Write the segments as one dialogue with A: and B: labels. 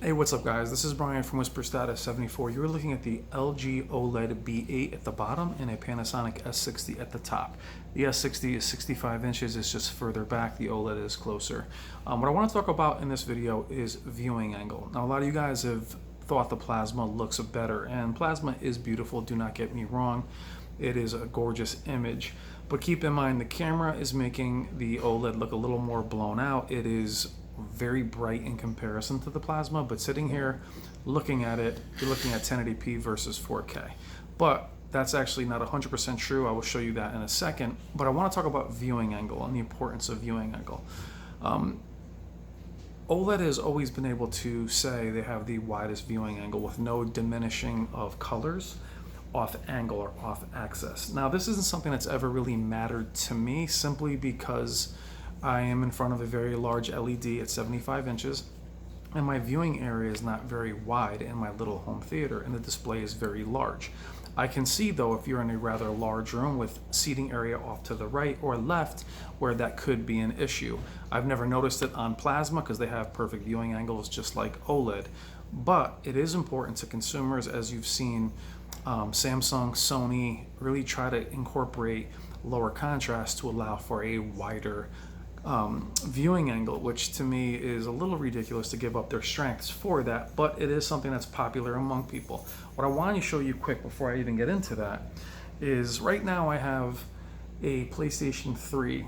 A: Hey, what's up, guys? This is Brian from Whisper Status 74. You're looking at the LG OLED B8 at the bottom and a Panasonic S60 at the top. The S60 is 65 inches, it's just further back. The OLED is closer. What I want to talk about in this video is viewing angle. Now, a lot of you guys have thought the plasma looks better, and plasma is beautiful, do not get me wrong. It is a gorgeous image, but keep in mind the camera is making the OLED look a little more blown out. It is very bright in comparison to the plasma, but sitting here looking at it, you're looking at 1080p versus 4K. But that's actually not 100% true. I will show you that in a second. But I want to talk about viewing angle and the importance of viewing angle. OLED has always been able to say they have the widest viewing angle with no diminishing of colors off angle or off axis. Now, this isn't something that's ever really mattered to me, simply because I am in front of a very large LED at 75 inches, and my viewing area is not very wide in my little home theater, and the display is very large. I can see, though, if you're in a rather large room with seating area off to the right or left, where that could be an issue. I've never noticed it on plasma because they have perfect viewing angles just like OLED, but it is important to consumers, as you've seen Samsung, Sony really try to incorporate lower contrast to allow for a wider viewing angle, which to me is a little ridiculous to give up their strengths for that, but it is something that's popular among people. What I want to show you quick before I even get into that is right now I have a PlayStation 3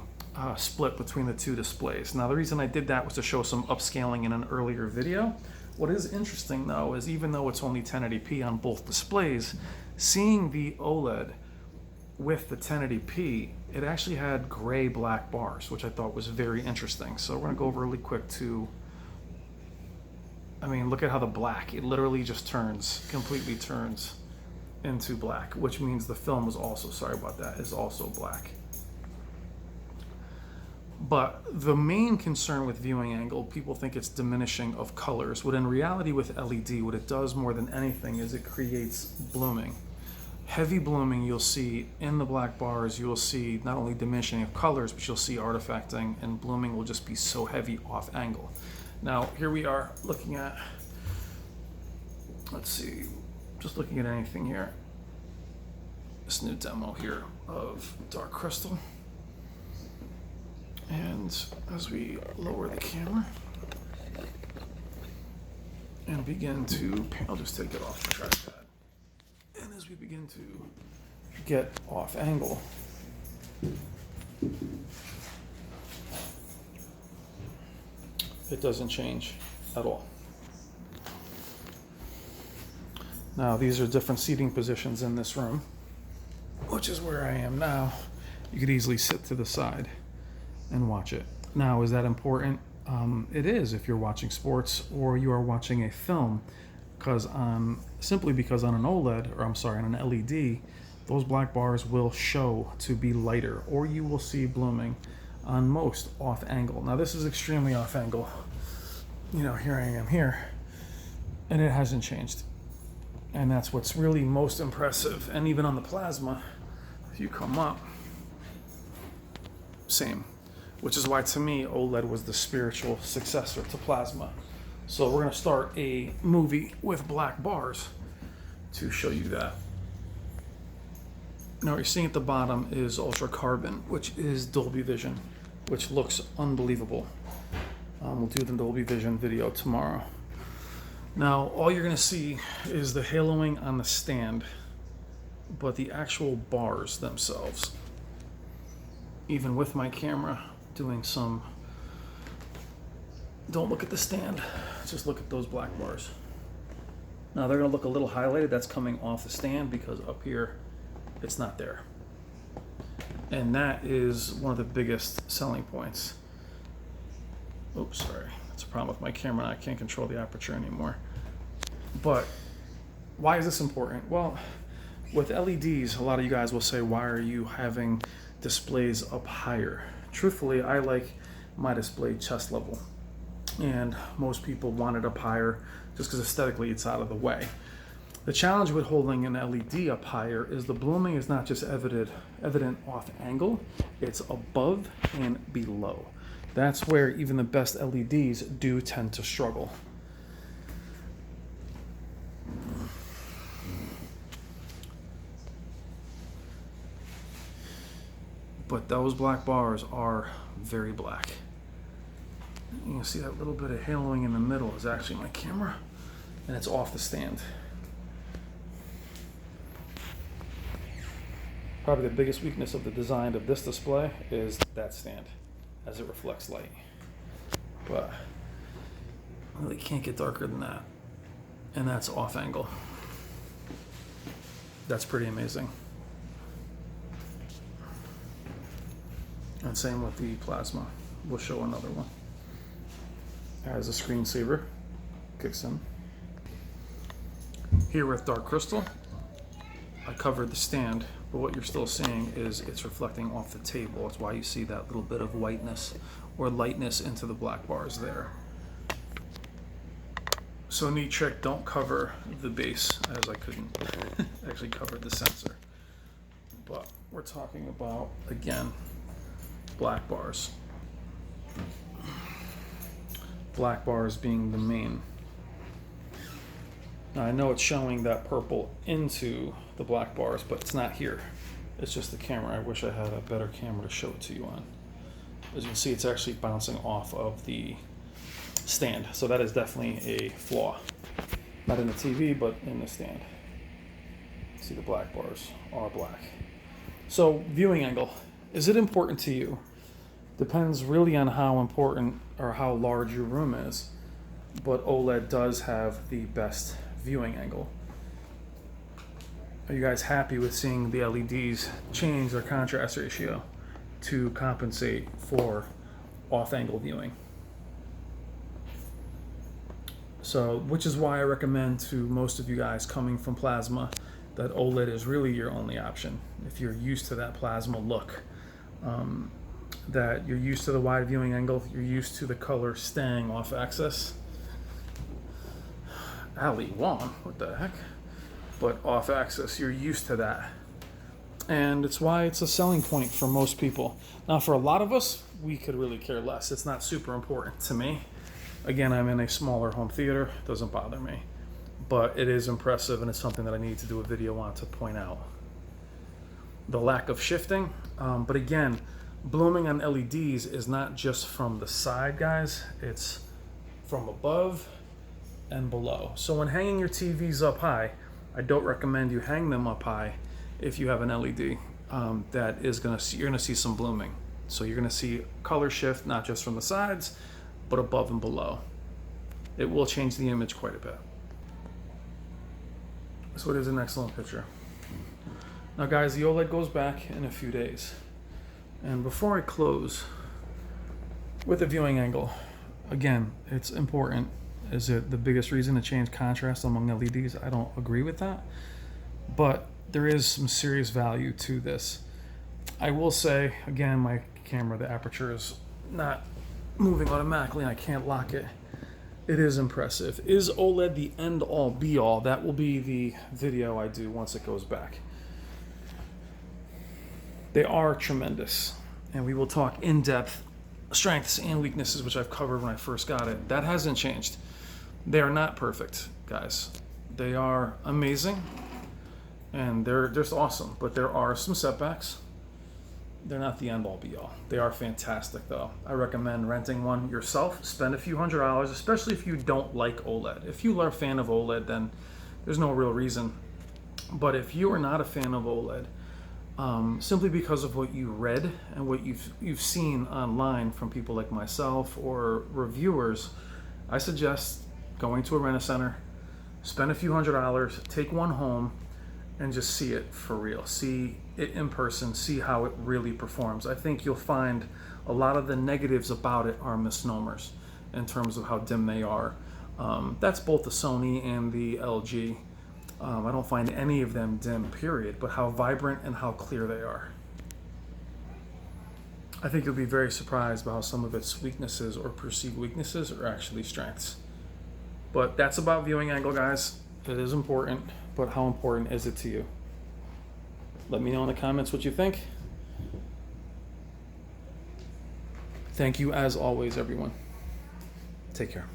A: split between the two displays. Now, the reason I did that was to show some upscaling in an earlier video. What is interesting, though, is even though it's only 1080p on both displays, seeing the OLED with the 1080p, it actually had gray black bars, which I thought was very interesting. So we're gonna go over really quick to, look at how the black, it literally just completely turns into black, which means the film is also, sorry about that, is also black. But the main concern with viewing angle, people think it's diminishing of colors, when in reality with LED, what it does more than anything is it creates blooming. Heavy blooming you'll see in the black bars, you will see not only diminishing of colors, but you'll see artifacting, and blooming will just be so heavy off angle. Now, here we are looking at, let's see, just looking at anything here. This new demo here of Dark Crystal. And as we lower the camera and begin to, I'll just take it off the tripod. And as we begin to get off angle, it doesn't change at all. Now, these are different seating positions in this room, which is where I am now. You could easily sit to the side and watch it. Now, is that important? It is if you're watching sports or you are watching a film, simply because on an OLED, or I'm sorry, on an LED, those black bars will show to be lighter, or you will see blooming on most off angle. Now, this is extremely off angle. You know, here I am here, and it hasn't changed. And that's what's really most impressive. And even on the plasma, if you come up, same. Which is why, to me, OLED was the spiritual successor to plasma. So we're gonna start a movie with black bars to show you that. Now, what you're seeing at the bottom is Ultra Carbon, which is Dolby Vision, which looks unbelievable. We'll do the Dolby Vision video tomorrow. Now, all you're gonna see is the haloing on the stand, but the actual bars themselves, even with my camera doing some, don't look at the stand, just look at those black bars. Now, they're gonna look a little highlighted. That's coming off the stand because up here, it's not there. And that is one of the biggest selling points. Oops, sorry. That's a problem with my camera. I can't control the aperture anymore. But why is this important? Well, with LEDs, a lot of you guys will say, why are you having displays up higher? Truthfully, I like my display chest level, and most people want it up higher just because aesthetically it's out of the way. The challenge with holding an LED up higher is the blooming is not just evident off angle, it's above and below. That's where even the best LEDs do tend to struggle. but those black bars are very black. You can see that little bit of haloing in the middle is actually my camera, and it's off the stand. Probably the biggest weakness of the design of this display is that stand, as it reflects light. But really can't get darker than that. And that's off angle. That's pretty amazing. And same with the plasma. We'll show another one. As a screensaver, kicks in. Here with dark crystal, I covered the stand, but what you're still seeing is it's reflecting off the table. That's why you see that little bit of whiteness or lightness into the black bars there. So neat trick, don't cover the base, as I couldn't actually cover the sensor. But we're talking about, again, black bars. Black bars being the main. Now I know it's showing that purple into the black bars, but it's not here. It's just the camera. I wish I had a better camera to show it to you on. As you can see, it's actually bouncing off of the stand. So that is definitely a flaw. Not in the TV, but in the stand. See, the black bars are black. So viewing angle, is it important to you? Depends really on how important or how large your room is. But OLED does have the best viewing angle. Are you guys happy with seeing the LEDs change their contrast ratio to compensate for off-angle viewing? So, which is why I recommend to most of you guys coming from plasma that OLED is really your only option. If you're used to that plasma look, that you're used to the wide viewing angle, you're used to the color staying off axis. Ali Wong, what the heck? But off axis, you're used to that. And it's why it's a selling point for most people. Now, for a lot of us, we could really care less. It's not super important to me. Again, I'm in a smaller home theater, doesn't bother me. But it is impressive, and it's something that I need to do a video on to point out. The lack of shifting, but again, blooming on LEDs is not just from the side, guys. It's from above and below. So when hanging your TVs up high, I don't recommend you hang them up high if you have an LED. That is you're gonna see some blooming. So you're gonna see color shift, not just from the sides, but above and below. It will change the image quite a bit. So it is an excellent picture. Now guys, the OLED goes back in a few days. And before I close with the viewing angle, again, it's important. Is it the biggest reason to change contrast among LEDs? I don't agree with that, but there is some serious value to this. I will say, again, my camera, the aperture is not moving automatically. I can't lock it. It is impressive. Is OLED the end all be all? That will be the video I do once it goes back. They are tremendous, and we will talk in depth strengths and weaknesses, which I've covered when I first got it. That hasn't changed. They are not perfect, guys. They are amazing, and they're just awesome, but there are some setbacks. They're not the end-all be-all. They are fantastic, though. I recommend renting one yourself. Spend a few $100s, especially if you don't like OLED. If you are a fan of OLED, then there's no real reason. But if you are not a fan of OLED, simply because of what you read and what you've seen online from people like myself or reviewers, I suggest going to a rent-a-center, spend a few $100s, take one home, and just see it for real. See it in person, see how it really performs. I think you'll find a lot of the negatives about it are misnomers in terms of how dim they are. That's both the Sony and the LG. I don't find any of them dim, period, but how vibrant and how clear they are. I think you'll be very surprised by how some of its weaknesses or perceived weaknesses are actually strengths. But that's about viewing angle, guys. It is important, but how important is it to you? Let me know in the comments what you think. Thank you as always, everyone. Take care.